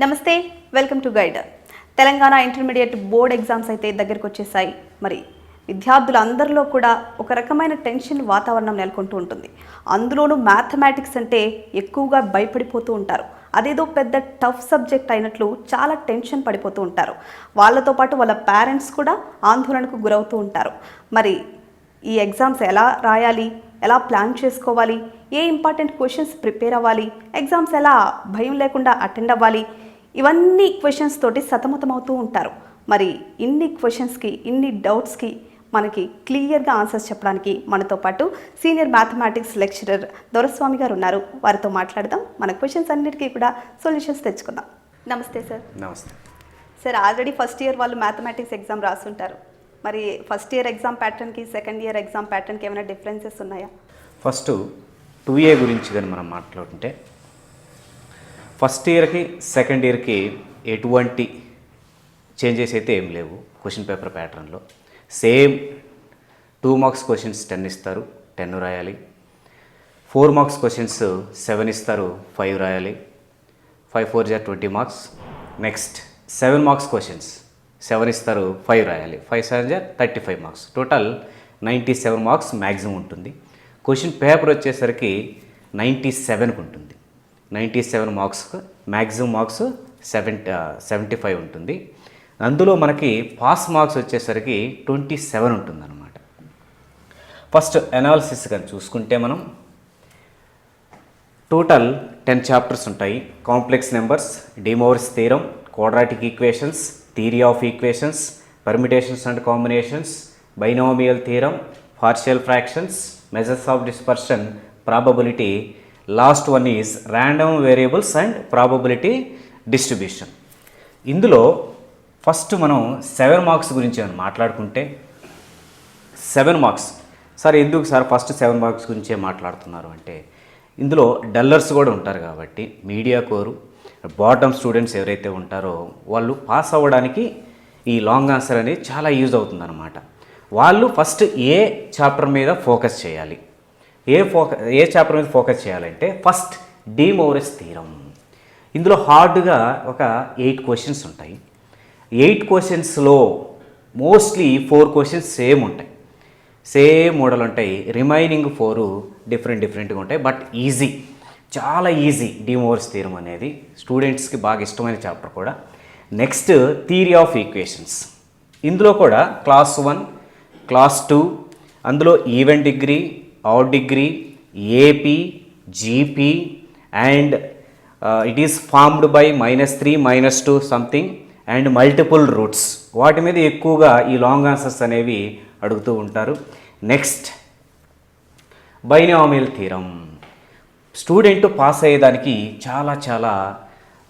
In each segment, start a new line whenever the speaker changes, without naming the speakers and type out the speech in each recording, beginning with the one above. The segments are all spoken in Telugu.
నమస్తే, welcome to guide. Telangana intermediate board exams అయితే దగ్గరకు వచ్చేసాయి. మరి విద్యార్థులందరిలో కూడా ఒక రకమైన టెన్షన్ వాతావరణం నెలకొంటూ ఉంటుంది. అందులోనూ మ్యాథమెటిక్స్ అంటే ఎక్కువగా భయపడిపోతూ ఉంటారు. అదేదో పెద్ద టఫ్ సబ్జెక్ట్ అయినట్లు చాలా టెన్షన్ పడిపోతూ ఉంటారు. వాళ్ళతో పాటు వాళ్ళ పేరెంట్స్ కూడా ఆందోళనకు గురవుతూ ఉంటారు. మరి ఈ ఎగ్జామ్స్ ఎలా రాయాలి, ఎలా ప్లాన్ చేసుకోవాలి, ఏ ఇంపార్టెంట్ క్వశ్చన్స్ ప్రిపేర్ అవ్వాలి, ఎగ్జామ్స్ ఎలా భయం లేకుండా అటెండ్ అవ్వాలి, ఇవన్నీ క్వశ్చన్స్ తోటి సతమతమవుతూ ఉంటారు. మరి ఇన్ని క్వశ్చన్స్కి, ఇన్ని డౌట్స్కి మనకి క్లియర్గా ఆన్సర్స్ చెప్పడానికి మనతో పాటు సీనియర్ మ్యాథమెటిక్స్ లెక్చరర్ దొరస్వామి గారు ఉన్నారు. వారితో మాట్లాడదాం. మన క్వశ్చన్స్ అన్నిటికీ కూడా సొల్యూషన్స్ తెచ్చుకుందాం. నమస్తే సార్.
నమస్తే
సార్, ఆల్రెడీ ఫస్ట్ ఇయర్ వాళ్ళు మ్యాథమెటిక్స్ ఎగ్జామ్ రాస్తుంటారు. మరి ఫస్ట్ ఇయర్ ఎగ్జామ్ ప్యాటర్న్కి సెకండ్ ఇయర్ ఎగ్జామ్ ప్యాటర్న్కి ఏమైనా డిఫరెన్సెస్ ఉన్నాయా?
ఫస్ట్ 2A గురించి కానీ మనం మాట్లాడుకుంటే ఫస్ట్ ఇయర్కి సెకండ్ ఇయర్కి ఎటువంటి చేంజెస్ అయితే ఏం లేవు. క్వశ్చన్ పేపర్ ప్యాటర్న్లో సేమ్ 2 మార్క్స్ క్వశ్చన్స్ 10 ఇస్తారు, 10 రాయాలి. 4 మార్క్స్ క్వశ్చన్స్ 7 ఇస్తారు, 5 రాయాలి. 5 4 జా 20 మార్క్స్. నెక్స్ట్ 7 మార్క్స్ క్వశ్చన్స్ 7 ఇస్తారు, 5 రాయాలి. 5 7 జా 35 మార్క్స్. టోటల్ 97 మార్క్స్ మ్యాక్సిమం ఉంటుంది. క్వశ్చన్ పేపర్ వచ్చేసరికి 97కు ఉంటుంది. 97 మార్క్స్కు మ్యాక్సిమం మార్క్స్ 75 ఉంటుంది. అందులో మనకి పాస్ మార్క్స్ వచ్చేసరికి 27 ఉంటుందన్నమాట. ఫస్ట్ అనాలిసిస్ కానీ చూసుకుంటే మనం టోటల్ 10 చాప్టర్స్ ఉంటాయి. Complex numbers, De Moivre's theorem, quadratic equations, theory of equations, permutations and combinations, binomial theorem, partial fractions, measures of dispersion, probability. Last one is random variables and probability distribution. ఇందులో ఫస్ట్ మనం 7 మార్క్స్ గురించి మాట్లాడుకుంటే 7 మార్క్స్ సార్ ఎందుకు సార్ ఫస్ట్ 7 మార్క్స్ గురించే మాట్లాడుతున్నారు అంటే, ఇందులో డల్లర్స్ కూడా ఉంటారు కాబట్టి మీడియా కోరు బాటమ్ స్టూడెంట్స్ ఎవరైతే ఉంటారో వాళ్ళు పాస్ అవ్వడానికి ఈ లాంగ్ ఆన్సర్ అనేది చాలా యూజ్ అవుతుందన్నమాట. వాళ్ళు ఫస్ట్ ఏ చాప్టర్ మీద ఫోకస్ చేయాలి. ఏ చాప్టర్ మీద ఫోకస్ చేయాలంటే ఫస్ట్ డి మోరిస్ థీరం. ఇందులో హార్డ్గా ఒక 8 క్వశ్చన్స్ ఉంటాయి. 8 క్వశ్చన్స్లో మోస్ట్లీ 4 క్వశ్చన్స్ సేమ్ ఉంటాయి, సేమ్ మోడల్ ఉంటాయి. రిమైనింగ్ 4 డిఫరెంట్గా ఉంటాయి. బట్ ఈజీ, చాలా ఈజీ డి మోరిస్ థీరం అనేది. స్టూడెంట్స్కి బాగా ఇష్టమైన చాప్టర్ కూడా. Next theory of equations. ఇందులో కూడా క్లాస్ 1, క్లాస్ 2, అందులో even degree, odd degree, AP, GP and it is formed by -3 -2 something and multiple roots. వాటి మీద ఎక్కువగా ఈ లాంగ్ ఆన్సర్స్ అనేవి అడుగుతూ ఉంటారు. Next binomial theorem. Student pass అయ్యేదానికి చాలా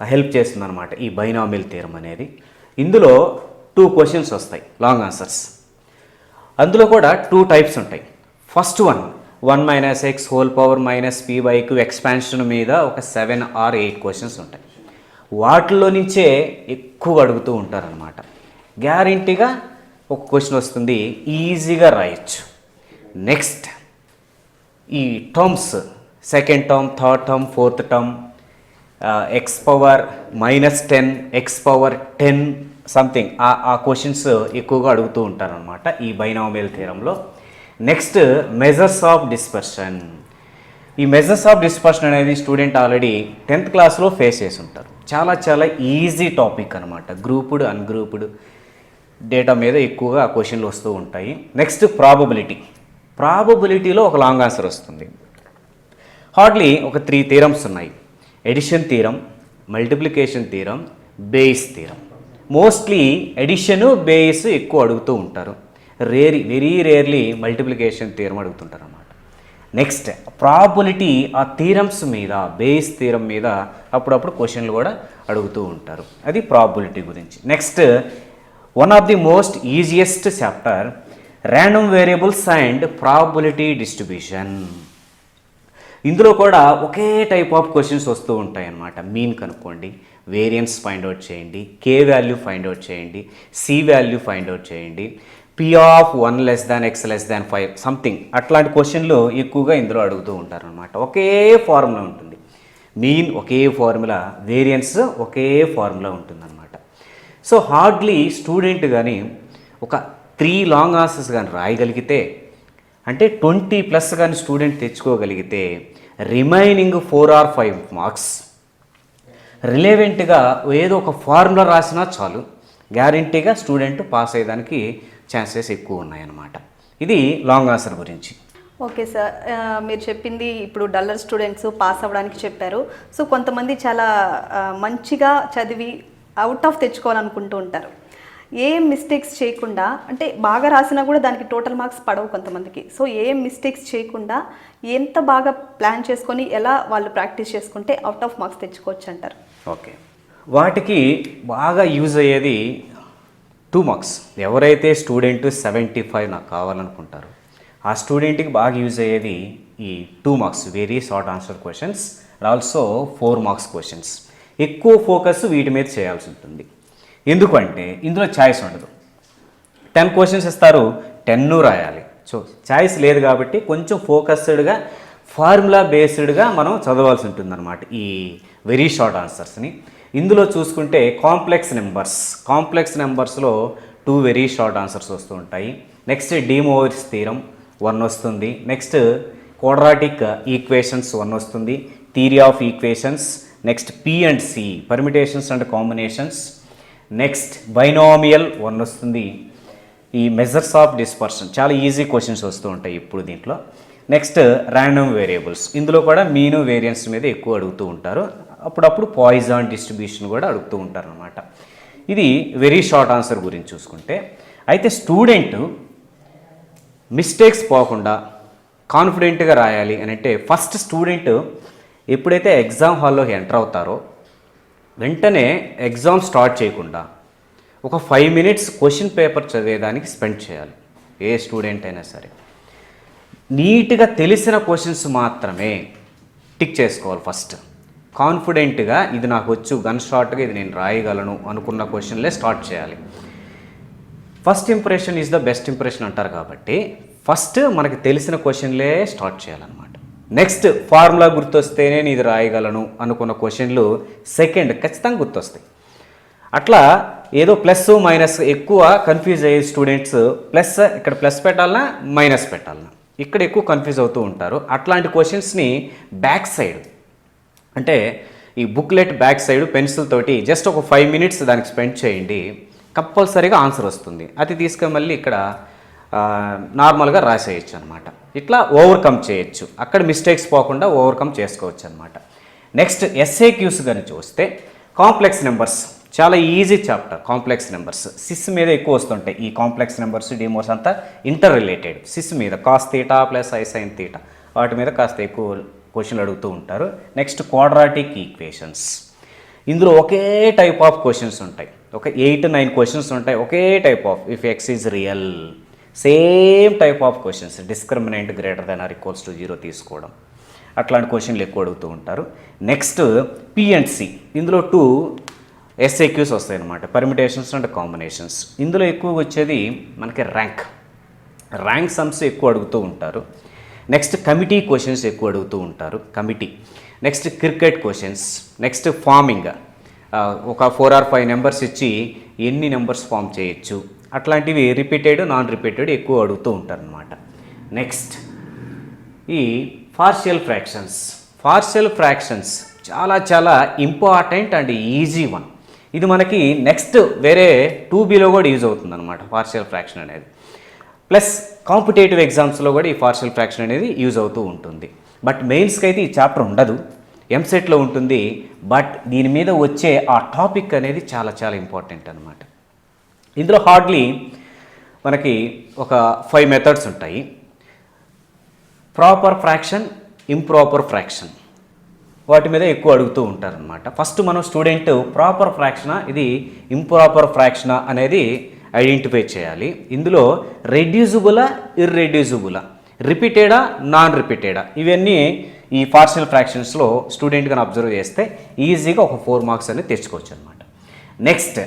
హెల్ప్ చేస్తుందన్నమాట ఈ బైనామియల్ థీరం అనేది. ఇందులో 2 క్వశ్చన్స్ వస్తాయి లాంగ్ ఆన్సర్స్. అందులో కూడా 2 టైప్స్ ఉంటాయి. First 1 - x whole power -p/q expansion మీద ఒక 7 or 8 క్వశ్చన్స్ ఉంటాయి. వాటిల్లో నుంచే ఎక్కువ అడుగుతూ ఉంటారనమాట. గ్యారంటీగా ఒక క్వశ్చన్ వస్తుంది, ఈజీగా రాయొచ్చు. నెక్స్ట్ ఈ terms, second term, third term, fourth term, x power -10, x power 10 something ఆ క్వశ్చన్స్ ఎక్కువగా అడుగుతూ ఉంటారనమాట ఈ బైనామియల్ థీరంలో. Next measures of dispersion. ఈ మెజర్స్ ఆఫ్ డిస్పర్షన్ అనేది స్టూడెంట్ ఆల్రెడీ 10th క్లాస్లో ఫేస్ చేసి ఉంటారు. చాలా ఈజీ టాపిక్ అనమాట. గ్రూప్డ్, అన్గ్రూప్డ్ డేటా మీద ఎక్కువగా ఆ క్వశ్చన్లు వస్తూ ఉంటాయి. నెక్స్ట్ ప్రాబబిలిటీలో ఒక లాంగ్ ఆన్సర్ వస్తుంది. హార్డ్లీ ఒక 3 థీరమ్స్ ఉన్నాయి. Addition theorem, multiplication theorem, Bayes theorem. Mostly addition, Bayes ఎక్కువ అడుగుతూ ఉంటారు. వెరీ రేర్లీ మల్టిప్లికేషన్ థీరం అడుగుతుంటారు అన్నమాట. నెక్స్ట్ ప్రాబబిలిటీ, ఆ థీరమ్స్ మీద, బేస్ థీరం మీద అప్పుడప్పుడు క్వశ్చన్లు కూడా అడుగుతూ ఉంటారు. అది ప్రాబబిలిటీ గురించి. Next one of the most easiest chapter random variables and probability distribution. ఇందులో కూడా ఒకే టైప్ ఆఫ్ క్వశ్చన్స్ వస్తూ ఉంటాయి అన్నమాట. మీన్ కనుక్కోండి, వేరియన్స్ ఫైండ్ అవుట్ చేయండి, కే వాల్యూ ఫైండ్ అవుట్ చేయండి, సి వాల్యూ ఫైండ్ అవుట్ చేయండి, p of 1 less than x less than 5 something అట్లాంటి క్వశ్చన్లు ఎక్కువగా ఇందులో అడుగుతూ ఉంటారనమాట. ఒకే ఫార్ములా ఉంటుంది. మీన్ ఒకే ఫార్ములా, వేరియన్స్ ఒకే ఫార్ములా ఉంటుందన్నమాట. సో హార్డ్లీ స్టూడెంట్ కానీ ఒక 3 లాంగ్ ఆన్సర్స్ కానీ రాయగలిగితే, అంటే 20+ కానీ స్టూడెంట్ తెచ్చుకోగలిగితే రిమైనింగ్ 4 or 5 మార్క్స్ రిలేవెంట్గా ఏదో ఒక ఫార్ములా రాసినా చాలు, గ్యారంటీగా స్టూడెంట్ పాస్ అయ్యేదానికి ఛాన్సెస్ ఎక్కువ ఉన్నాయన్నమాట. ఇది లాంగ్ ఆన్సర్ గురించి.
ఓకే సార్, మీరు చెప్పింది ఇప్పుడు డల్లర్ స్టూడెంట్స్ పాస్ అవ్వడానికి చెప్పారు. సో కొంతమంది చాలా మంచిగా చదివి అవుట్ ఆఫ్ తెచ్చుకోవాలనుకుంటూ ఉంటారు. ఏం మిస్టేక్స్ చేయకుండా, అంటే బాగా రాసినా కూడా దానికి టోటల్ మార్క్స్ పడవు కొంతమందికి. సో ఏం మిస్టేక్స్ చేయకుండా ఎంత బాగా ప్లాన్ చేసుకొని ఎలా వాళ్ళు ప్రాక్టీస్ చేసుకుంటే అవుట్ ఆఫ్ మార్క్స్ తెచ్చుకోవచ్చు అంటారు?
ఓకే, వాటికి బాగా యూజ్ అయ్యేది 2 మార్క్స్. ఎవరైతే స్టూడెంట్ 75 నాకు కావాలనుకుంటారో ఆ స్టూడెంట్కి బాగా యూజ్ అయ్యేది ఈ 2 marks very short answer questions, also 4 marks questions. ఎక్కువ ఫోకస్ వీటి మీద చేయాల్సి ఉంటుంది. ఎందుకంటే ఇందులో ఛాయిస్ ఉండదు. 10 క్వశ్చన్స్ ఇస్తారు, 10 రాయాలి. సో ఛాయిస్ లేదు కాబట్టి కొంచెం ఫోకస్డ్గా ఫార్ములా బేస్డ్గా మనం చదవాల్సి ఉంటుందన్నమాట ఈ వెరీ షార్ట్ ఆన్సర్స్ని. ఇందులో చూసుకుంటే కాంప్లెక్స్ నెంబర్స్లో 2 వెరీ షార్ట్ ఆన్సర్స్ వస్తూ ఉంటాయి. నెక్స్ట్ డి మోరిస్ థీరం 1 వస్తుంది. నెక్స్ట్ క్వాడ్రాటిక్ ఈక్వేషన్స్ 1 వస్తుంది. Theory of equations, next P and C permutations and combinations, next binomial 1 వస్తుంది. ఈ మెజర్స్ ఆఫ్ డిస్పర్షన్ చాలా ఈజీ క్వశ్చన్స్ వస్తూ ఉంటాయి ఇప్పుడు దీంట్లో. నెక్స్ట్ ర్యాండమ్ వేరియబుల్స్, ఇందులో కూడా మీను వేరియన్స్ మీద ఎక్కువ అడుగుతూ ఉంటారు. అప్పుడప్పుడు పాయిజన్ డిస్ట్రిబ్యూషన్ కూడా అడుగుతూ ఉంటారు అనమాట. ఇది వెరీ షార్ట్ ఆన్సర్ గురించి చూసుకుంటే, అయితే స్టూడెంట్ మిస్టేక్స్ పోకుండా కాన్ఫిడెంట్గా రాయాలి అని అంటే ఫస్ట్ స్టూడెంట్ ఎప్పుడైతే ఎగ్జామ్ హాల్లోకి ఎంటర్ అవుతారో వెంటనే ఎగ్జామ్ స్టార్ట్ చేయకుండా ఒక 5 minutes క్వశ్చన్ పేపర్ చదివేదానికి స్పెండ్ చేయాలి. ఏ స్టూడెంట్ అయినా సరే నీట్గా తెలిసిన క్వశ్చన్స్ మాత్రమే టిక్ చేసుకోవాలి. ఫస్ట్ కాన్ఫిడెంట్గా ఇది నాకు వచ్చు, గన్ షాట్గా ఇది నేను రాయగలను అనుకున్న క్వశ్చన్లే స్టార్ట్ చేయాలి. First impression is the best impression అంటారు కాబట్టి ఫస్ట్ మనకి తెలిసిన క్వశ్చన్లే స్టార్ట్ చేయాలన్నమాట. నెక్స్ట్ ఫార్ములా గుర్తొస్తేనే నేను ఇది రాయగలను అనుకున్న క్వశ్చన్లు సెకండ్ ఖచ్చితంగా గుర్తొస్తాయి. అట్లా ఏదో ప్లస్ మైనస్ ఎక్కువ కన్ఫ్యూజ్ అయ్యే స్టూడెంట్స్ ఇక్కడ ప్లస్ పెట్టాలన్నా మైనస్ పెట్టాలన్నా ఇక్కడ ఎక్కువ కన్ఫ్యూజ్ అవుతూ ఉంటారు. అట్లాంటి క్వశ్చన్స్ని బ్యాక్ సైడ్, అంటే ఈ బుక్లెట్ బ్యాక్ సైడ్ పెన్సిల్ తోటి జస్ట్ ఒక 5 minutes దానికి స్పెండ్ చేయండి, కంపల్సరీగా ఆన్సర్ వస్తుంది. అది తీసుకొని మళ్ళీ ఇక్కడ నార్మల్గా రాసేయచ్చు అనమాట. ఇట్లా ఓవర్కమ్ చేయొచ్చు, అక్కడ మిస్టేక్స్ పోకుండా ఓవర్కమ్ చేసుకోవచ్చు అనమాట. నెక్స్ట్ ఎస్ఏక్యూస్ కానీ చూస్తే కాంప్లెక్స్ నెంబర్స్ చాలా easy chapter. Complex numbers cis మీద ఎక్కువ వస్తుంటాయి. ఈ కాంప్లెక్స్ నెంబర్స్ డిమోర్స్ అంతా ఇంటర్ రిలేటెడ్. సిస్ మీద cos theta plus i sin theta వాటి మీద కాస్త ఎక్కువ క్వశ్చన్లు అడుగుతూ ఉంటారు. నెక్స్ట్ క్వాడ్రాటిక్ ఈక్వేషన్స్, ఇందులో ఒకే టైప్ ఆఫ్ క్వశ్చన్స్ ఉంటాయి. ఒక 8-9 క్వశ్చన్స్ ఉంటాయి, ఒకే type of if x is real, same type of questions. Discriminant greater than or equals to 0 తీసుకోవడం, అట్లాంటి క్వశ్చన్లు ఎక్కువ అడుగుతూ ఉంటారు. నెక్స్ట్ పి అండ్ సి, ఇందులో 2 ఎస్ఏక్యూస్ వస్తాయి అన్నమాట, పర్మిటేషన్స్ అండ్ కాంబినేషన్స్. ఇందులో ఎక్కువ వచ్చేది మనకి ర్యాంక్ సమ్స్ ఎక్కువ అడుగుతూ ఉంటారు. నెక్స్ట్ కమిటీ క్వశ్చన్స్ ఎక్కువ అడుగుతూ ఉంటారు, committee. Next cricket questions, next farming, ఒక 4 or 5 నెంబర్స్ ఇచ్చి ఎన్ని నెంబర్స్ ఫామ్ చేయొచ్చు, అట్లాంటివి రిపీటెడ్ నాన్ రిపీటెడ్ ఎక్కువ అడుగుతూ ఉంటారు అన్నమాట. నెక్స్ట్ ఈ పార్షియల్ ఫ్రాక్షన్స్ చాలా ఇంపార్టెంట్ అండ్ ఈజీ వన్. ఇది మనకి నెక్స్ట్ వేరే 2Bలో కూడా యూజ్ అవుతుంది అనమాట పార్షియల్ ఫ్రాక్షన్ అనేది. ప్లస్ కాంపిటేటివ్ ఎగ్జామ్స్లో కూడా ఈ పార్షియల్ ఫ్రాక్షన్ అనేది యూజ్ అవుతూ ఉంటుంది. బట్ మెయిన్స్కి అయితే ఈ చాప్టర్ ఉండదు, ఎంసెట్లో ఉంటుంది. బట్ దీని మీద వచ్చే ఆ టాపిక్ అనేది చాలా ఇంపార్టెంట్ అనమాట. ఇందులో హార్డ్లీ మనకి ఒక 5 మెథడ్స్ ఉంటాయి. ప్రాపర్ ఫ్రాక్షన్, ఇంప్రాపర్ ఫ్రాక్షన్, వాటి మీద ఎక్కువ అడుగుతూ ఉంటారనమాట. ఫస్ట్ మనం స్టూడెంట్ ప్రాపర్ ఫ్రాక్షనా ఇది ఇంప్రాపర్ ఫ్రాక్షనా అనేది ఐడెంటిఫై చేయాలి. ఇందులో రెడ్యూసిబులా ఇర్రెడ్యూసిబులా, రిపీటెడా నాన్ రిపీటెడా, ఇవన్నీ ఈ పార్షియల్ ఫ్రాక్షన్స్లో స్టూడెంట్ కానీ అబ్జర్వ్ చేస్తే ఈజీగా ఒక 4 మార్క్స్ అనేది తెచ్చుకోవచ్చు అనమాట. నెక్స్ట్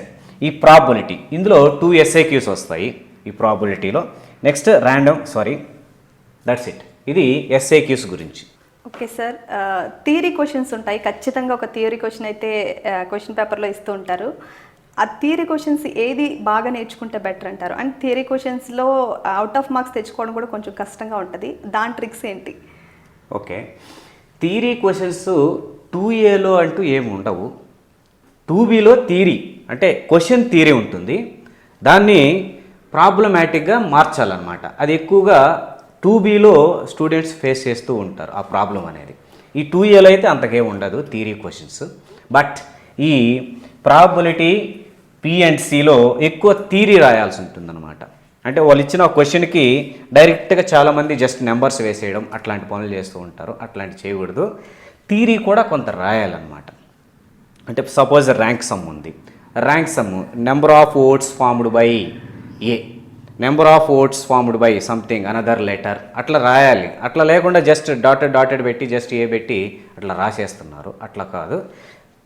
ఈ ప్రాబబిలిటీ, ఇందులో 2 ఎస్ఏక్యూస్ వస్తాయి ఈ ప్రాబబిలిటీలో. Next that's it. ఇది ఎస్ఏక్యూస్ గురించి.
ఓకే సార్, థియరీ క్వశ్చన్స్ ఉంటాయి. ఖచ్చితంగా ఒక థియరీ క్వశ్చన్ అయితే క్వశ్చన్ పేపర్లో ఇస్తూ ఉంటారు. ఆ థియరీ క్వశ్చన్స్ ఏది బాగా నేర్చుకుంటే బెటర్ అంటారు? అండ్ థియరీ క్వశ్చన్స్లో అవుట్ ఆఫ్ మార్క్స్ తెచ్చుకోవడం కూడా కొంచెం కష్టంగా ఉంటుంది. దాని ట్రిక్స్ ఏంటి?
ఓకే, థియరీ క్వశ్చన్స్ 2Aలో అంటూ ఏమి ఉండవు. 2Bలో థియరీ అంటే క్వశ్చన్ థియరీ ఉంటుంది, దాన్ని ప్రాబ్లమాటిక్గా మార్చాలన్నమాట. అది ఎక్కువగా 2Bలో స్టూడెంట్స్ ఫేస్ చేస్తూ ఉంటారు ఆ ప్రాబ్లం అనేది. ఈ 2Aలో అయితే అంతకేం ఉండదు థియరీ క్వశ్చన్స్. బట్ ఈ ప్రాబబిలిటీ P&Cలో ఎక్కువ థియరీ రాయాల్సి ఉంటుందన్నమాట. అంటే వాళ్ళు ఇచ్చిన క్వశ్చన్కి డైరెక్ట్గా చాలామంది జస్ట్ నెంబర్స్ వేసేయడం అట్లాంటి పనులు చేస్తూ ఉంటారు. అట్లాంటి చేయకూడదు. థియరీ కూడా కొంత రాయాలన్నమాట. అంటే సపోజ్ ర్యాంక్ సమ్ ఉంది. Rank some number of votes formed by A, number of votes formed by something another letter, అట్లా రాయాలి. అట్లా లేకుండా జస్ట్ డాటెడ్ పెట్టి జస్ట్ ఏ పెట్టి అట్లా రాసేస్తున్నారు. అట్లా కాదు,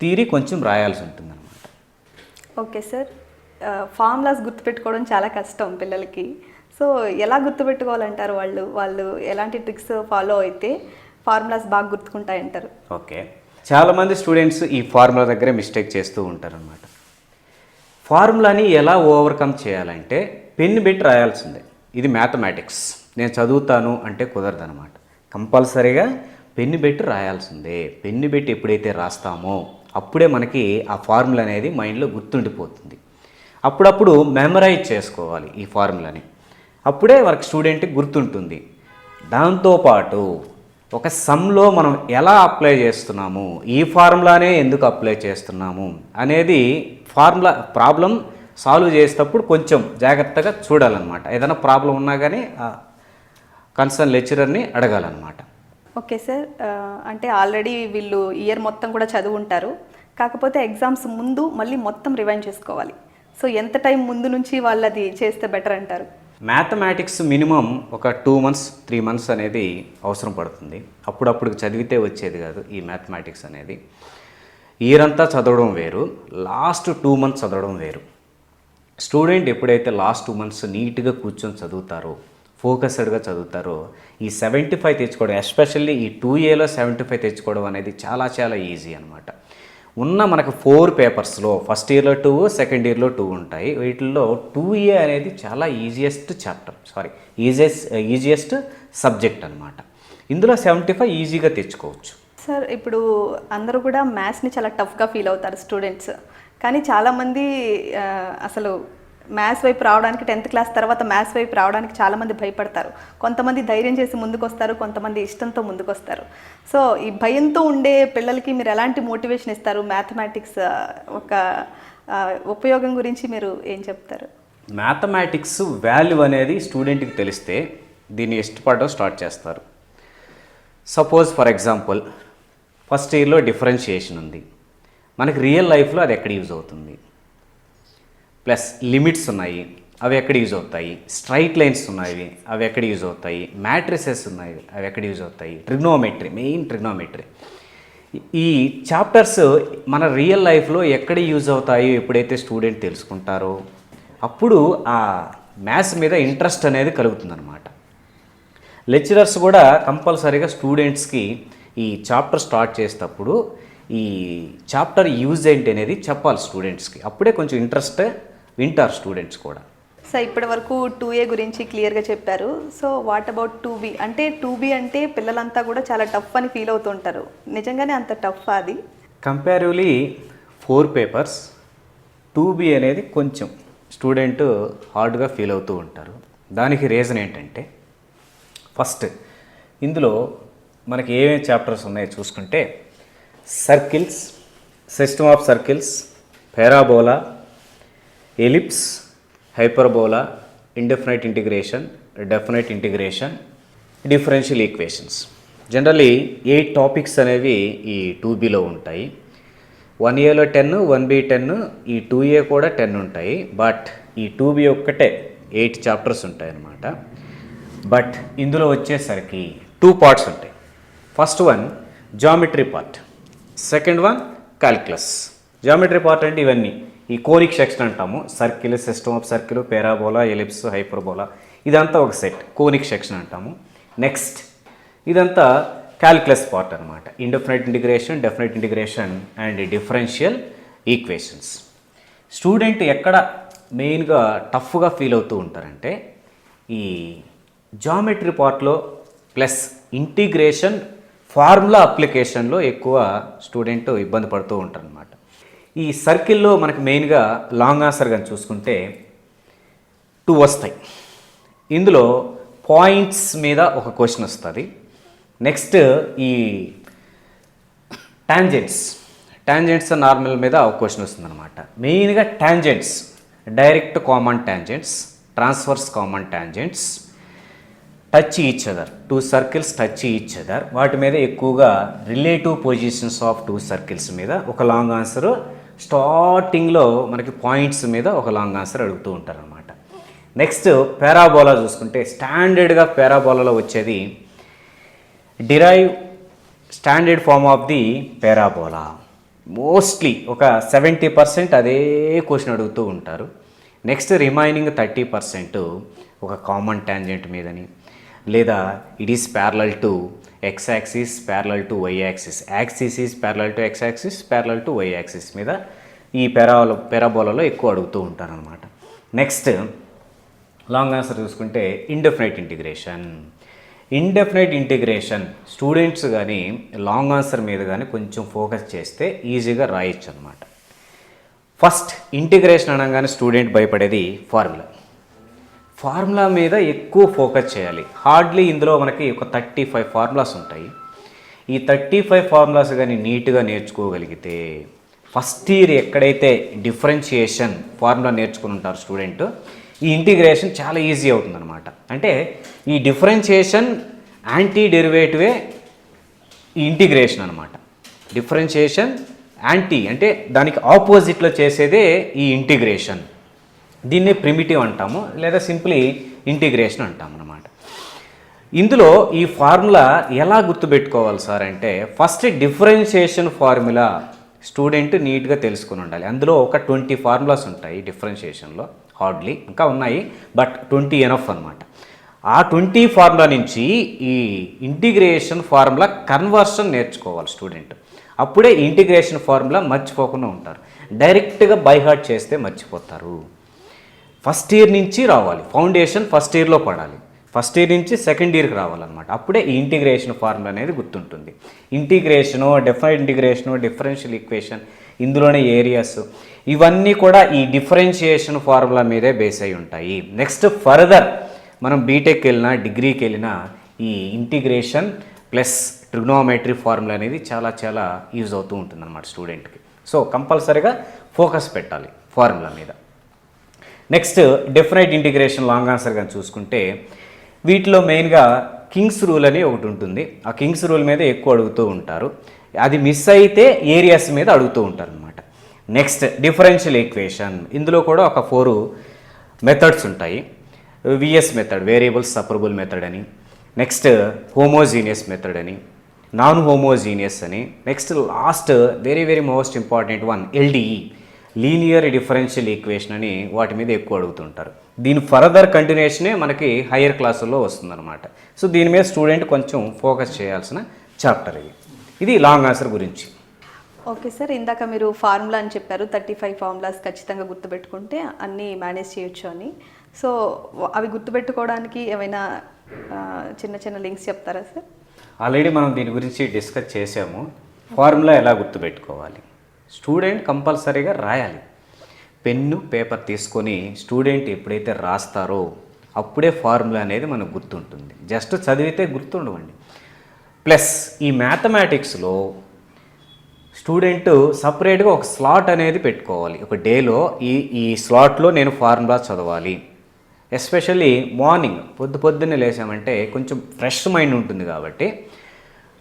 థియరీ కొంచెం రాయాల్సి ఉంటుందన్నమాట.
ఓకే సార్, ఫార్ములాస్ గుర్తుపెట్టుకోవడం చాలా కష్టం పిల్లలకి. సో ఎలా గుర్తుపెట్టుకోవాలంటారు? వాళ్ళు ఎలాంటి ట్రిక్స్ ఫాలో అయితే ఫార్ములాస్ బాగా గుర్తుకుంటాయంటారు?
ఓకే, చాలామంది స్టూడెంట్స్ ఈ ఫార్ములా దగ్గరే మిస్టేక్ చేస్తూ ఉంటారనమాట. ఫార్ములాని ఎలా ఓవర్కమ్ చేయాలంటే పెన్ను పెట్టి రాయాల్సిందే. ఇది మ్యాథమెటిక్స్, నేను చదువుతాను అంటే కుదరదనమాట. కంపల్సరీగా పెన్ను పెట్టి రాయాల్సిందే. పెన్ను పెట్టి ఎప్పుడైతే రాస్తామో అప్పుడే మనకి ఆ ఫార్ములా అనేది మైండ్లో గుర్తుండిపోతుంది. అప్పుడప్పుడు మెమరైజ్ చేసుకోవాలి ఈ ఫార్ములాని, అప్పుడే వాళ్ళకి స్టూడెంట్కి గుర్తుంటుంది. దాంతోపాటు ఒక సమ్లో మనం ఎలా అప్లై చేస్తున్నాము, ఈ ఫార్ములానే ఎందుకు అప్లై చేస్తున్నాము అనేది ప్రాబ్లం సాల్వ్ చేసేటప్పుడు కొంచెం జాగ్రత్తగా చూడాలన్నమాట. ఏదైనా ప్రాబ్లం ఉన్నా కానీ కన్సర్న్ లెక్చరర్ని అడగాలన్నమాట.
ఓకే సార్, అంటే ఆల్రెడీ వీళ్ళు ఇయర్ మొత్తం కూడా చదువుంటారు, కాకపోతే ఎగ్జామ్స్ ముందు మళ్ళీ మొత్తం రివైండ్ చేసుకోవాలి. సో ఎంత టైం ముందు నుంచి వాళ్ళు అది చేస్తే బెటర్ అంటారు?
మ్యాథమెటిక్స్ మినిమం ఒక 2 months 3 months అనేది అవసరం పడుతుంది. అప్పుడప్పుడు చదివితే వచ్చేది కాదు ఈ మ్యాథమెటిక్స్ అనేది. ఇయర్ అంతా చదవడం వేరు, లాస్ట్ 2 months చదవడం వేరు. స్టూడెంట్ ఎప్పుడైతే లాస్ట్ 2 months నీట్గా కూర్చొని చదువుతారో, ఫోకస్డ్గా చదువుతారో, ఈ 75 తెచ్చుకోవడం, ఎస్పెషల్లీ ఈ 2Aలో 75 తెచ్చుకోవడం అనేది చాలా చాలా ఈజీ అనమాట. ఉన్న మనకు 4 పేపర్స్లో ఫస్ట్ ఇయర్లో 2, సెకండ్ ఇయర్లో 2 ఉంటాయి. వీటిల్లో 2A అనేది చాలా ఈజియెస్ట్ సబ్జెక్ట్ అనమాట. ఇందులో 75 ఈజీగా తెచ్చుకోవచ్చు.
సార్, ఇప్పుడు అందరూ కూడా మ్యాథ్స్ని చాలా టఫ్గా ఫీల్ అవుతారు స్టూడెంట్స్, కానీ చాలామంది అసలు మ్యాథ్స్ వైపు రావడానికి 10th క్లాస్ తర్వాత మ్యాథ్స్ వైపు రావడానికి చాలామంది భయపడతారు. కొంతమంది ధైర్యం చేసి ముందుకు వస్తారు, కొంతమంది ఇష్టంతో ముందుకు వస్తారు. సో ఈ భయంతో ఉండే పిల్లలకి మీరు ఎలాంటి మోటివేషన్ ఇస్తారు? మ్యాథమెటిక్స్ ఒక ఉపయోగం గురించి మీరు ఏం చెప్తారు?
మ్యాథమెటిక్స్ వాల్యూ అనేది స్టూడెంట్కి తెలిస్తే దీన్ని ఇష్టపడడం స్టార్ట్ చేస్తారు. సపోజ్ ఫర్ ఎగ్జాంపుల్ ఫస్ట్ ఇయర్లో డిఫరెన్షియేషన్ ఉంది, మనకి రియల్ లైఫ్లో అది ఎక్కడ యూజ్ అవుతుంది? ప్లస్ లిమిట్స్ ఉన్నాయి, అవి ఎక్కడ యూజ్ అవుతాయి? స్ట్రైట్ లైన్స్ ఉన్నాయి, అవి ఎక్కడ యూజ్ అవుతాయి? మ్యాట్రిసెస్ ఉన్నాయి, అవి ఎక్కడ యూజ్ అవుతాయి? Trigonometry, main trigonometry. ఈ చాప్టర్స్ మన రియల్ లైఫ్లో ఎక్కడ యూజ్ అవుతాయో ఎప్పుడైతే స్టూడెంట్ తెలుసుకుంటారో అప్పుడు ఆ మ్యాథ్స్ మీద ఇంట్రెస్ట్ అనేది కలుగుతుందన్నమాట. లెక్చరర్స్ కూడా కంపల్సరీగా స్టూడెంట్స్కి ఈ చాప్టర్ స్టార్ట్ చేసేటప్పుడు ఈ చాప్టర్ యూజ్ ఏంటి అనేది చెప్పాలి స్టూడెంట్స్కి. అప్పుడే కొంచెం ఇంట్రెస్ట్ వింటారు స్టూడెంట్స్ కూడా.
సో ఇప్పటి వరకు 2A గురించి క్లియర్గా చెప్పారు. So what about 2B? అంటే 2B అంటే పిల్లలంతా కూడా చాలా టఫ్ అని ఫీల్ అవుతుంటారు. నిజంగానే అంత టఫ్ అది?
కంపారివ్లీ 4 పేపర్స్ 2B అనేది కొంచెం స్టూడెంట్ హార్డ్గా ఫీల్ అవుతూ ఉంటారు. దానికి రీజన్ ఏంటంటే, ఫస్ట్ ఇందులో మనకి ఏమేమి చాప్టర్స్ ఉన్నాయో చూసుకుంటే circles, system of circles, parabola, ellipse, hyperbola, indefinite integration, definite integration, differential equations. Generally 8 topics అనేవి ఈ 2Bలో ఉంటాయి. 1Aలో 10, 1B 10, ఈ 2A కూడా 10 ఉంటాయి. బట్ ఈ 2B ఒక్కటే 8 చాప్టర్స్ ఉంటాయి అన్నమాట. బట్ ఇందులో వచ్చేసరికి 2 పార్ట్స్ ఉంటాయి. First one geometry part, second one calculus. Geometry part అంటే ఇవన్నీ ఈ కోనిక్ సెక్షన్ అంటాము. Circle, system of circle, parabola, ellipse, hyperbola, ఇదంతా ఒక సెట్ కోనిక్ సెక్షన్ అంటాము. నెక్స్ట్ ఇదంతా క్యాలిక్యులస్ పార్ట్ అనమాట. Indefinite integration, definite integration and differential equations. Student ఎక్కడ మెయిన్గా టఫ్గా ఫీల్ అవుతూ ఉంటారంటే ఈ జామెట్రీ పార్ట్లో ప్లస్ ఇంటిగ్రేషన్ ఫార్ములా అప్లికేషన్లో ఎక్కువ స్టూడెంట్ ఇబ్బంది పడుతూ ఉంటారు అనమాట. ఈ సర్కిల్లో మనకి మెయిన్గా లాంగ్ ఆన్సర్ కానీ చూసుకుంటే 2 వస్తాయి. ఇందులో పాయింట్స్ మీద ఒక క్వశ్చన్ వస్తుంది. నెక్స్ట్ ఈ టాంజెంట్స్ నార్మల్ మీద ఒక క్వశ్చన్ వస్తుంది అనమాట. మెయిన్గా tangents, direct common tangents, transverse common tangents, touch each other, 2 circles touch each other, వాటి మీద ఎక్కువగా రిలేటివ్ పొజిషన్స్ ఆఫ్ 2 సర్కిల్స్ మీద ఒక లాంగ్ ఆన్సర్, స్టార్టింగ్లో మనకి పాయింట్స్ మీద ఒక లాంగ్ ఆన్సర్ అడుగుతూ ఉంటారు అనమాట. నెక్స్ట్ పారాబోలా చూసుకుంటే స్టాండర్డ్గా పారాబోలాలో వచ్చేది derive standard form of the parabola. Mostly ఒక 70% అదే క్వశ్చన్ అడుగుతూ ఉంటారు. నెక్స్ట్ రిమైనింగ్ 30% ఒక కామన్ టాంజెంట్ మీదని, లేదా it is parallel to X axis, parallel to Y axis, axis is parallel to X axis, parallel to Y axis మీద ఈ పారాబోలాలో ఎక్కువ అడుగుతూ ఉంటారనమాట. నెక్స్ట్ లాంగ్ ఆన్సర్ చూసుకుంటే ఇండెఫినైట్ ఇంటిగ్రేషన్ స్టూడెంట్స్ కానీ లాంగ్ ఆన్సర్ మీద కానీ కొంచెం ఫోకస్ చేస్తే ఈజీగా రాయొచ్చు అనమాట. ఫస్ట్ ఇంటిగ్రేషన్ అనగానే స్టూడెంట్ భయపడేది ఫార్ములా మీద ఎక్కువ ఫోకస్ చేయాలి. హార్డ్లీ ఇందులో మనకి ఒక 35 ఫార్ములాస్ ఉంటాయి. ఈ 35 ఫార్ములాస్ కానీ నీట్గా నేర్చుకోగలిగితే ఫస్ట్ ఇయర్ ఎక్కడైతే డిఫరెన్షియేషన్ ఫార్ములా నేర్చుకుని ఉంటారు స్టూడెంట్, ఈ ఇంటిగ్రేషన్ చాలా ఈజీ అవుతుందన్నమాట. అంటే ఈ డిఫరెన్షియేషన్ యాంటీ డెరివేటివే ఈ ఇంటిగ్రేషన్ అనమాట. డిఫరెన్షియేషన్ యాంటీ అంటే దానికి ఆపోజిట్లో చేసేదే ఈ ఇంటిగ్రేషన్. దీన్ని ప్రిమిటివ్ అంటాము, లేదా సింప్లీ ఇంటిగ్రేషన్ అంటాము అన్నమాట. ఇందులో ఈ ఫార్ములా ఎలా గుర్తుపెట్టుకోవాలి సార్ అంటే, ఫస్ట్ డిఫరెన్షియేషన్ ఫార్ములా స్టూడెంట్ నీట్గా తెలుసుకుని ఉండాలి. అందులో ఒక 20 ఫార్ములాస్ ఉంటాయి డిఫరెన్షియేషన్లో, హార్డ్లీ ఇంకా ఉన్నాయి, బట్ 20 ఎనఫ్ అనమాట. ఆ 20 ఫార్ములా నుంచి ఈ ఇంటిగ్రేషన్ ఫార్ములా కన్వర్షన్ నేర్చుకోవాలి స్టూడెంట్. అప్పుడే ఇంటిగ్రేషన్ ఫార్ములా మర్చిపోకుండా ఉంటారు. డైరెక్ట్గా బై హార్ట్ చేస్తే మర్చిపోతారు. ఫస్ట్ ఇయర్ నుంచి రావాలి, ఫౌండేషన్ ఫస్ట్ ఇయర్లో పడాలి, ఫస్ట్ ఇయర్ నుంచి సెకండ్ ఇయర్కి రావాలన్నమాట. అప్పుడే ఈ ఇంటిగ్రేషన్ ఫార్ములా అనేది గుర్తుంటుంది. Integration, definite integration, differential equation, ఇందులోనే ఏరియాస్, ఇవన్నీ కూడా ఈ డిఫరెన్షియేషన్ ఫార్ములా మీదే బేస్ అయి ఉంటాయి. నెక్స్ట్ ఫర్దర్ మనం బీటెక్ వెళ్ళినా, డిగ్రీకి వెళ్ళినా ఈ ఇంటిగ్రేషన్ ప్లస్ ట్రిగ్నోమెట్రీ ఫార్ములా అనేది చాలా చాలా యూజ్ అవుతూ ఉంటుంది అన్నమాట స్టూడెంట్కి. సో కంపల్సరీగా ఫోకస్ పెట్టాలి ఫార్ములా మీద. Next definite integration long answer కానీ చూసుకుంటే వీటిలో మెయిన్గా కింగ్స్ రూల్ అని ఒకటి ఉంటుంది. ఆ కింగ్స్ రూల్ మీద ఎక్కువ అడుగుతూ ఉంటారు. అది మిస్ అయితే ఏరియాస్ మీద అడుగుతూ ఉంటారు అనమాట. నెక్స్ట్ డిఫరెన్షియల్ ఈక్వేషన్, ఇందులో కూడా ఒక 4 మెథడ్స్ ఉంటాయి. VS method, variables separable method అని, నెక్స్ట్ హోమోజీనియస్ మెథడ్ అని, నాన్ హోమోజీనియస్ అని, next last very very most important one LDE, linear differential equation అని వాటి మీద ఎక్కువ అడుగుతుంటారు. దీని ఫర్దర్ కంటిన్యూషనే మనకి హయ్యర్ క్లాసుల్లో వస్తుందన్నమాట. సో దీని మీద స్టూడెంట్ కొంచెం ఫోకస్ చేయాల్సిన చాప్టర్ ఇది లాంగ్ ఆన్సర్ గురించి.
ఓకే సార్, ఇందాక మీరు ఫార్ములా అని చెప్పారు, 35 ఫార్ములాస్ ఖచ్చితంగా గుర్తుపెట్టుకుంటే అన్నీ మేనేజ్ చేయొచ్చు అని. సో అవి గుర్తుపెట్టుకోవడానికి ఏమైనా చిన్న చిన్న లింక్స్ చెప్తారా సార్?
ఆల్రెడీ మనం దీని గురించి డిస్కస్ చేసాము. ఫార్ములా ఎలా గుర్తుపెట్టుకోవాలి, స్టూడెంట్ కంపల్సరీగా రాయాలి. పెన్ను పేపర్ తీసుకొని స్టూడెంట్ ఎప్పుడైతే రాస్తారో అప్పుడే ఫార్ములా అనేది మనకు గుర్తుంటుంది. జస్ట్ చదివితే గుర్తుండవండి. ప్లస్ ఈ మ్యాథమెటిక్స్లో స్టూడెంట్ సపరేట్గా ఒక స్లాట్ అనేది పెట్టుకోవాలి. ఒక డేలో ఈ స్లాట్లో నేను ఫార్ములా చదవాలి. ఎస్పెషల్లీ మార్నింగ్ పొద్దున్నే లేసామంటే కొంచెం ఫ్రెష్ మైండ్ ఉంటుంది కాబట్టి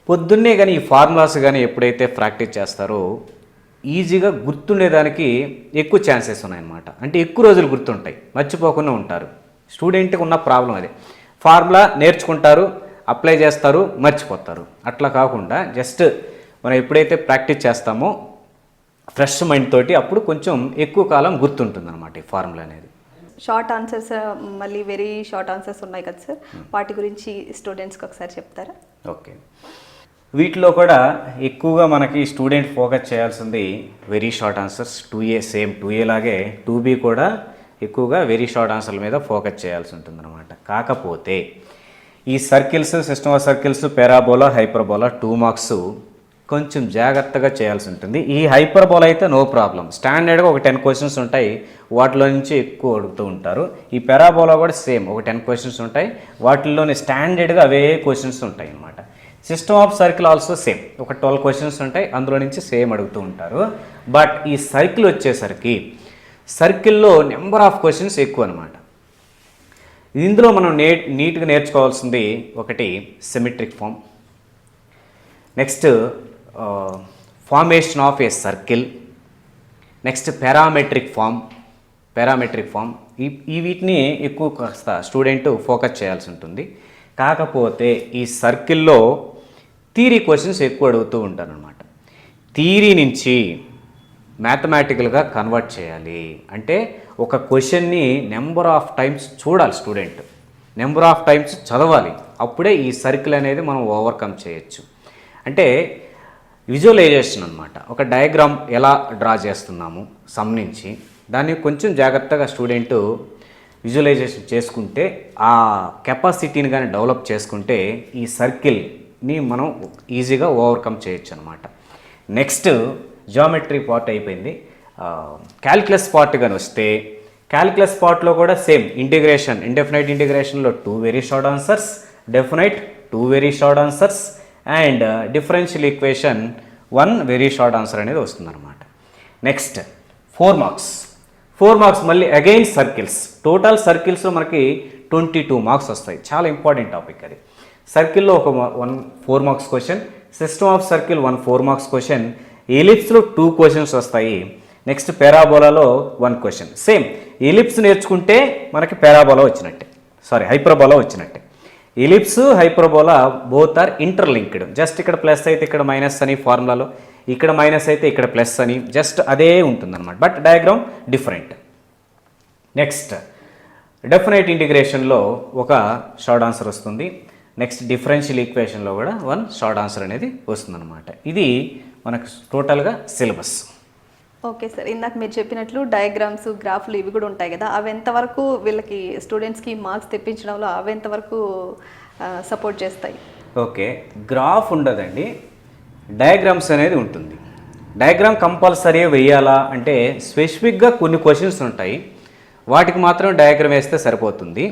పొద్దున్నే కానీ ఈ ఫార్ములాస్ కానీ ఎప్పుడైతే ప్రాక్టీస్ చేస్తారో ఈజీగా గుర్తుండేదానికి ఎక్కువ ఛాన్సెస్ ఉన్నాయన్నమాట. అంటే ఎక్కువ రోజులు గుర్తుంటాయి, మర్చిపోకుండా ఉంటారు. స్టూడెంట్కి ఉన్న ప్రాబ్లం అదే, ఫార్ములా నేర్చుకుంటారు, అప్లై చేస్తారు, మర్చిపోతారు. అట్లా కాకుండా జస్ట్ మనం ఎప్పుడైతే ప్రాక్టీస్ చేస్తామో ఫ్రెష్ మైండ్ తోటి అప్పుడు కొంచెం ఎక్కువ కాలం గుర్తుంటుంది అనమాట ఈ ఫార్ములా అనేది.
షార్ట్ ఆన్సర్స్, మళ్ళీ వెరీ షార్ట్ ఆన్సర్స్ ఉన్నాయి కదా సార్, వాటి గురించి స్టూడెంట్స్కి ఒకసారి చెప్తారా?
ఓకే, వీటిలో కూడా ఎక్కువగా మనకి స్టూడెంట్ ఫోకస్ చేయాల్సింది very short answers. 2A same 2A లాగే 2B కూడా ఎక్కువగా వెరీ షార్ట్ ఆన్సర్ల మీద ఫోకస్ చేయాల్సి ఉంటుందన్నమాట. కాకపోతే ఈ circles, system of circles, parabola, hyperbola 2 marks కొంచెం జాగ్రత్తగా చేయాల్సి ఉంటుంది. ఈ హైపర్బోలా అయితే నో ప్రాబ్లం, స్టాండర్డ్గా ఒక 10 క్వశ్చన్స్ ఉంటాయి, వాటిలో నుంచి ఎక్కువ అడుగుతూ ఉంటారు. ఈ పారాబోలా కూడా సేమ్ ఒక 10 క్వశ్చన్స్ ఉంటాయి, వాటిల్లోని స్టాండర్డ్గా అవే క్వశ్చన్స్ ఉంటాయి అన్నమాట. System of circle also same ఒక 12 క్వశ్చన్స్ ఉంటాయి, అందులో నుంచి సేమ్ అడుగుతూ ఉంటారు. బట్ ఈ సర్కిల్ వచ్చేసరికి సర్కిల్లో నెంబర్ ఆఫ్ క్వశ్చన్స్ ఎక్కువ అనమాట. ఇందులో మనం నీట్గా నేర్చుకోవాల్సింది ఒకటి symmetric form, next formation of a circle, next parametric form. ఈ వీటిని ఎక్కువ కాస్త స్టూడెంట్ ఫోకస్ చేయాల్సి ఉంటుంది. కాకపోతే ఈ సర్కిల్లో థియరీ క్వశ్చన్స్ ఎక్కువ అడుగుతూ ఉంటారనమాట. థియరీ నుంచి మ్యాథమెటికల్గా కన్వర్ట్ చేయాలి అంటే ఒక క్వశ్చన్ని నెంబర్ ఆఫ్ టైమ్స్ చూడాలి స్టూడెంట్, నెంబర్ ఆఫ్ టైమ్స్ చదవాలి, అప్పుడే ఈ సర్కిల్ అనేది మనం ఓవర్కమ్ చేయొచ్చు. అంటే విజువలైజేషన్ అనమాట. ఒక డయాగ్రామ్ ఎలా డ్రా చేస్తున్నాము సమ్ నుంచి, దాన్ని కొంచెం జాగ్రత్తగా స్టూడెంట్ విజువలైజేషన్ చేసుకుంటే, ఆ కెపాసిటీని కానీ డెవలప్ చేసుకుంటే ఈ సర్కిల్ని మనం ఈజీగా ఓవర్కమ్ చేయొచ్చు అనమాట. నెక్స్ట్ జియోమెట్రీ పార్ట్ అయిపోయింది. క్యాల్కులస్ పార్ట్ కానీ వస్తే, క్యాల్కులస్ పార్ట్లో కూడా సేమ్ ఇంటిగ్రేషన్, ఇండెఫినైట్ ఇంటిగ్రేషన్లో 2 very short answers, definite 2 very short answers and differential equation 1 very short answer అనేది వస్తుందన్నమాట. నెక్స్ట్ 4 మార్క్స్ మళ్ళీ అగైన్ సర్కిల్స్. టోటల్ సర్కిల్స్లో మనకి 22 మార్క్స్ వస్తాయి. చాలా ఇంపార్టెంట్ టాపిక్ అది. సర్కిల్లో ఒక 4 marks question, system of circle 4 marks question, ఎలిప్స్లో 2 క్వశ్చన్స్ వస్తాయి. నెక్స్ట్ పారాబోలాలో 1 క్వశ్చన్. సేమ్ ఎలిప్స్ నేర్చుకుంటే మనకి పారాబోలా వచ్చినట్టే, హైపర్బోలా వచ్చినట్టే. Ellipse, hyperbola both are interlinked. Just ఇక్కడ ప్లస్ అయితే ఇక్కడ మైనస్ అని ఫార్ములాలో, ఇక్కడ మైనస్ అయితే ఇక్కడ ప్లస్ అని, జస్ట్ అదే ఉంటుందన్నమాట. But diagram different. Next definite ఇంటిగ్రేషన్లో ఒక షార్ట్ ఆన్సర్ వస్తుంది. నెక్స్ట్ డిఫరెన్షియల్ ఈక్వేషన్లో కూడా 1 షార్ట్ ఆన్సర్ అనేది వస్తుందన్నమాట. ఇది మనకు టోటల్గా సిలబస్.
ఓకే సార్, ఇందాక మీరు చెప్పినట్లు డయాగ్రామ్స్, గ్రాఫ్లు ఇవి కూడా ఉంటాయి కదా, అవి ఎంతవరకు వీళ్ళకి స్టూడెంట్స్కి మార్క్స్ తెప్పించడంలో అవి ఎంతవరకు సపోర్ట్ చేస్తాయి?
ఓకే, గ్రాఫ్ ఉండదండి, డయాగ్రామ్స్ అనేది ఉంటుంది. డయాగ్రామ్ కంపల్సరీ వేయాలా అంటే స్పెసిఫిక్గా కొన్ని క్వశ్చన్స్ ఉంటాయి, వాటికి మాత్రం డయాగ్రామ్ వేస్తే సరిపోతుంది.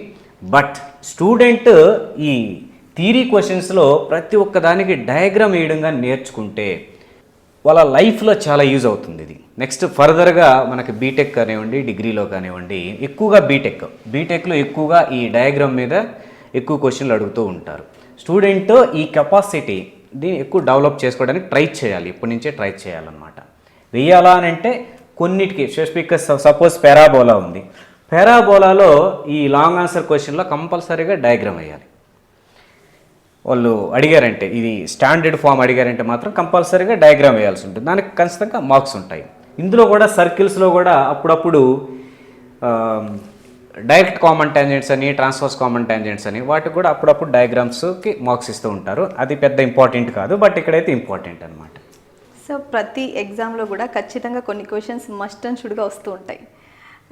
బట్ స్టూడెంట్ ఈ థియరీ క్వశ్చన్స్లో ప్రతి ఒక్కదానికి డయాగ్రామ్ వేయడంగా నేర్చుకుంటే వాళ్ళ లైఫ్లో చాలా యూజ్ అవుతుంది ఇది. నెక్స్ట్ ఫర్దర్గా మనకి బీటెక్ కానివ్వండి, డిగ్రీలో కానివ్వండి, ఎక్కువగా బీటెక్లో ఎక్కువగా ఈ డయాగ్రామ్ మీద ఎక్కువ క్వశ్చన్లు అడుగుతూ ఉంటారు. స్టూడెంట్ ఈ కెపాసిటీ దీన్ని ఎక్కువ డెవలప్ చేసుకోవడానికి ట్రై చేయాలి, ఇప్పటి నుంచే ట్రై చేయాలన్నమాట. వేయాలా అని అంటే కొన్నిటికి స్పెసిఫిక్గా సపోజ్ పారాబోలా ఉంది, పారాబోలాలో ఈ లాంగ్ ఆన్సర్ క్వశ్చన్లో కంపల్సరీగా డయాగ్రామ్ వేయాలి. వాళ్ళు అడిగారంటే, ఇది స్టాండర్డ్ ఫామ్ అడిగారంటే మాత్రం కంపల్సరీగా డయాగ్రామ్ వేయాల్సి ఉంటుంది, దానికి ఖచ్చితంగా మార్క్స్ ఉంటాయి. ఇందులో కూడా సర్కిల్స్లో కూడా అప్పుడప్పుడు డైరెక్ట్ కామన్ టాంజెంట్స్ అని, ట్రాన్స్వర్స్ కామన్ టాంజెంట్స్ అని, వాటికి కూడా అప్పుడప్పుడు డయాగ్రామ్స్కి మార్క్స్ ఇస్తూ ఉంటారు. అది పెద్ద ఇంపార్టెంట్ కాదు, బట్ ఇక్కడైతే ఇంపార్టెంట్ అనమాట.
సో ప్రతి ఎగ్జామ్లో కూడా ఖచ్చితంగా కొన్ని క్వశ్చన్స్ మస్ట్ అండ్ షుడ్గా వస్తూ ఉంటాయి.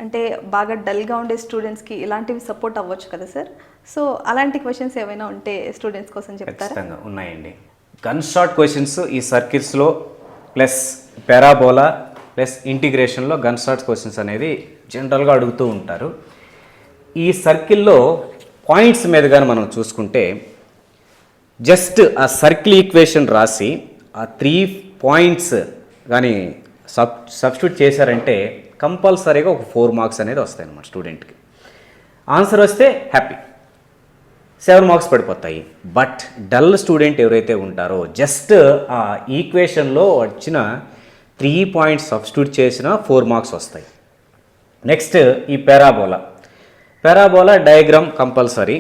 అంటే బాగా డల్గా ఉండే స్టూడెంట్స్కి ఇలాంటివి సపోర్ట్ అవ్వచ్చు కదా సార్? సో అలాంటి క్వశ్చన్స్ ఏమైనా ఉంటే స్టూడెంట్స్ కోసం చెప్తారా?
ఖచ్చితంగా ఉన్నాయండి. గన్ షాట్ క్వశ్చన్స్ ఈ సర్కిల్స్లో ప్లస్ పారాబోలా ప్లస్ ఇంటిగ్రేషన్లో గన్ షాట్ క్వశ్చన్స్ అనేది జనరల్గా అడుగుతూ ఉంటారు. ఈ సర్కిల్లో పాయింట్స్ మీద కానీ మనం చూసుకుంటే జస్ట్ ఆ సర్కిల్ ఈక్వేషన్ రాసి ఆ 3 పాయింట్స్ కానీ సబ్స్టిట్యూట్ చేశారంటే కంపల్సరీగా ఒక 4 మార్క్స్ అనేది వస్తాయి అన్నమాట స్టూడెంట్కి. ఆన్సర్ వస్తే హ్యాపీ, 7 మార్క్స్ పడిపోతాయి. బట్ డల్ స్టూడెంట్ ఎవరైతే ఉంటారో జస్ట్ ఆ ఈక్వేషన్లో వచ్చిన 3 పాయింట్స్ సబ్స్టిట్యూట్ చేసిన 4 మార్క్స్ వస్తాయి. నెక్స్ట్ ఈ parabola diagram compulsory.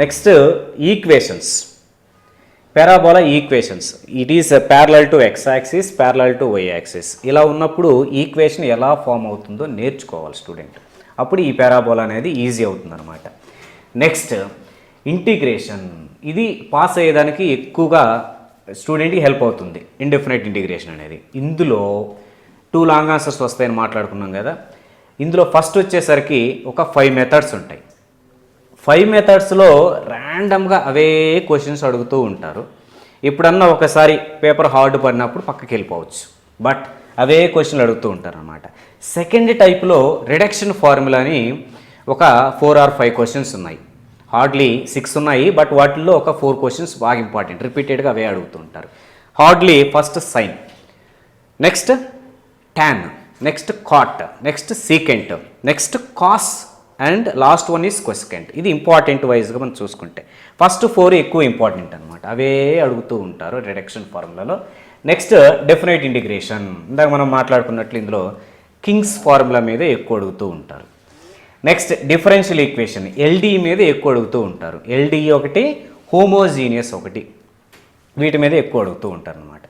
Next equations, parabola equations, it is parallel to X axis, parallel to Y axis. ఇలా ఉన్నప్పుడు ఈక్వేషన్ ఎలా ఫామ్ అవుతుందో నేర్చుకోవాలి స్టూడెంట్, అప్పుడు ఈ పారాబోలా అనేది ఈజీ అవుతుంది అనమాట. నెక్స్ట్ ఇంటిగ్రేషన్, ఇది పాస్ అయ్యేదానికి ఎక్కువగా స్టూడెంట్కి హెల్ప్ అవుతుంది ఇండెఫినెట్ ఇంటిగ్రేషన్ అనేది. ఇందులో 2 లాంగ్ ఆన్సర్స్ వస్తాయని మాట్లాడుకున్నాం కదా. ఇందులో ఫస్ట్ వచ్చేసరికి ఒక 5 మెథడ్స్ ఉంటాయి. 5 మెథడ్స్లో ర్యాండమ్గా అవే క్వశ్చన్స్ అడుగుతూ ఉంటారు. ఎప్పుడన్నా ఒకసారి పేపర్ హార్డ్ పడినప్పుడు పక్కకి వెళ్ళిపోవచ్చు, బట్ అవే క్వశ్చన్లు అడుగుతూ ఉంటారు అన్నమాట. సెకండ్ టైప్లో రిడక్షన్ ఫార్ములాని ఒక 4 or 5 క్వశ్చన్స్ ఉన్నాయి. హార్డ్లీ 6 ఉన్నాయి, బట్ వాటిల్లో ఒక 4 క్వశ్చన్స్ బాగా ఇంపార్టెంట్, రిపీటెడ్గా అవే అడుగుతూ ఉంటారు. Hardly first sine, next tan, next cot, next secant, next cos and last one is cosecant. ఇది ఇంపార్టెంట్ వైజ్గా మనం చూసుకుంటే ఫస్ట్ 4 ఎక్కువ ఇంపార్టెంట్ అనమాట, అవే అడుగుతూ ఉంటారు రిడక్షన్ ఫార్ములాలో. నెక్స్ట్ డెఫినెట్ ఇంటిగ్రేషన్, ఇందాక మనం మాట్లాడుకున్నట్లు ఇందులో కింగ్స్ ఫార్ములా మీద ఎక్కువ అడుగుతూ ఉంటారు. నెక్స్ట్ డిఫరెన్షియల్ ఈక్వేషన్ ఎల్డీ మీద ఎక్కువ అడుగుతూ ఉంటారు. ఎల్డీ ఒకటి, హోమోజీనియస్ ఒకటి, వీటి మీద ఎక్కువ అడుగుతూ ఉంటారు అనమాట.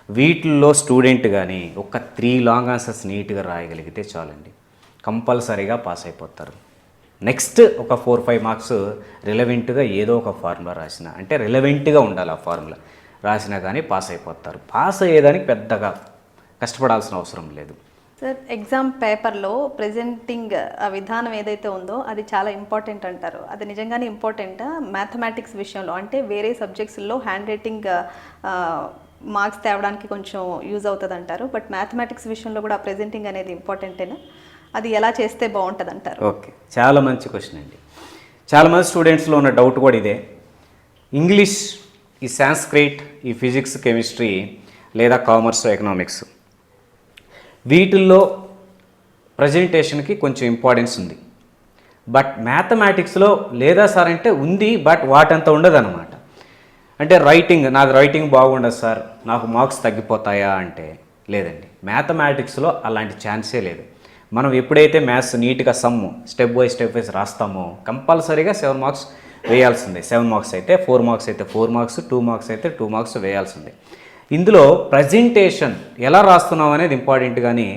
వీటిల్లో స్టూడెంట్ కానీ ఒక 3 లాంగ్ ఆన్సర్స్ నీట్గా రాయగలిగితే చాలండి, కంపల్సరీగా పాస్ అయిపోతారు. నెక్స్ట్ ఒక 4-5 మార్క్స్ రిలవెంట్గా ఏదో ఒక ఫార్ములా రాసిన, అంటే రిలవెంట్గా ఉండాలి ఆ ఫార్ములా రాసినా కానీ పాస్ అయిపోతారు. పాస్ అయ్యేదానికి పెద్దగా కష్టపడాల్సిన అవసరం లేదు.
సార్, ఎగ్జామ్ పేపర్లో ప్రెజెంటింగ్ ఆ విధానం ఏదైతే ఉందో అది చాలా ఇంపార్టెంట్ అంటారు. అది నిజంగానే ఇంపార్టెంట్. మ్యాథమెటిక్స్ విషయంలో అంటే వేరే సబ్జెక్ట్స్లో హ్యాండ్ రైటింగ్ మార్క్స్ తేవడానికి కొంచెం యూజ్ అవుతుంది అంటారు, బట్ మ్యాథమెటిక్స్ విషయంలో కూడా ప్రెజెంటింగ్ అనేది ఇంపార్టెంటేనా? అది ఎలా చేస్తే బాగుంటుంది అంటారు?
ఓకే, చాలా మంచి క్వశ్చన్ అండి. చాలామంది స్టూడెంట్స్లో ఉన్న డౌట్ కూడా ఇదే. ఇంగ్లీష్, ఈ సాంస్క్రిట్, ఈ ఫిజిక్స్, కెమిస్ట్రీ లేదా కామర్స్, ఎకనామిక్స్, వీటిల్లో ప్రజెంటేషన్కి కొంచెం ఇంపార్టెన్స్ ఉంది. బట్ మ్యాథమెటిక్స్లో లేదా సార్ అంటే ఉంది, బట్ వాటంత ఉండదు అనమాట. అంటే రైటింగ్, నాది రైటింగ్ బాగుండదు సార్, నాకు మార్క్స్ తగ్గిపోతాయా అంటే లేదండి. మ్యాథమెటిక్స్లో అలాంటి ఛాన్సే లేదు. మనం ఎప్పుడైతే మ్యాథ్స్ నీట్గా సమ్ము స్టెప్ బై స్టెప్ వైజ్ రాస్తామో కంపల్సరీగా 7 మార్క్స్ వేయాల్సిందే. 7 మార్క్స్ అయితే 4 మార్క్స్ అయితే 4 మార్క్స్, 2 మార్క్స్ అయితే 2 మార్క్స్ వేయాల్సిందే. ఇందులో ప్రజెంటేషన్ ఎలా రాస్తున్నాం అనేది ఇంపార్టెంట్, కానీ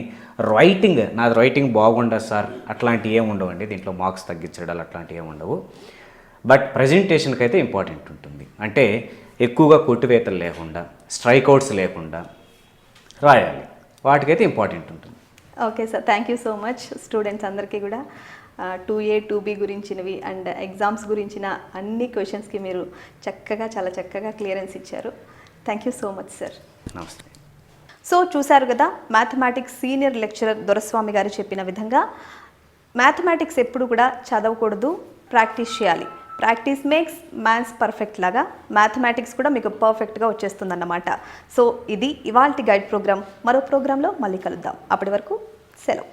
రైటింగ్, నాది రైటింగ్ బాగుండదు సార్ అట్లాంటివి ఏమి ఉండవండి. దీంట్లో మార్క్స్ తగ్గించడాలు అట్లాంటివి ఏమి ఉండవు. బట్ ప్రజెంటేషన్కి అయితే ఇంపార్టెంట్ ఉంటుంది. అంటే ఎక్కువగా కొట్టివేతలు లేకుండా, స్ట్రైక్అవుట్స్ లేకుండా రాయాలి, వాటికైతే ఇంపార్టెంట్ ఉంటుంది.
Okay sir, thank you so much. Students అందరికీ కూడా 2A 2B గురించినవి అండ్ ఎగ్జామ్స్ గురించిన అన్ని క్వశ్చన్స్కి మీరు చాలా చక్కగా క్లియరెన్స్ ఇచ్చారు. Thank you so much sir.
నమస్తే.
సో చూశారు కదా, మ్యాథమెటిక్స్ సీనియర్ లెక్చరర్ దొరస్వామి గారు చెప్పిన విధంగా మ్యాథమెటిక్స్ ఎప్పుడు కూడా చదవకూడదు, ప్రాక్టీస్ చేయాలి. ప్రాక్టీస్ మేక్స్ మ్యాథ్స్ పర్ఫెక్ట్ లాగా మ్యాథమెటిక్స్ కూడా మీకు పర్ఫెక్ట్గా వచ్చేస్తుందన్నమాట. సో ఇది ఇవాల్టి గైడ్ ప్రోగ్రామ్. మరో ప్రోగ్రాంలో మళ్ళీ కలుద్దాం. అప్పటి వరకు సెలవు.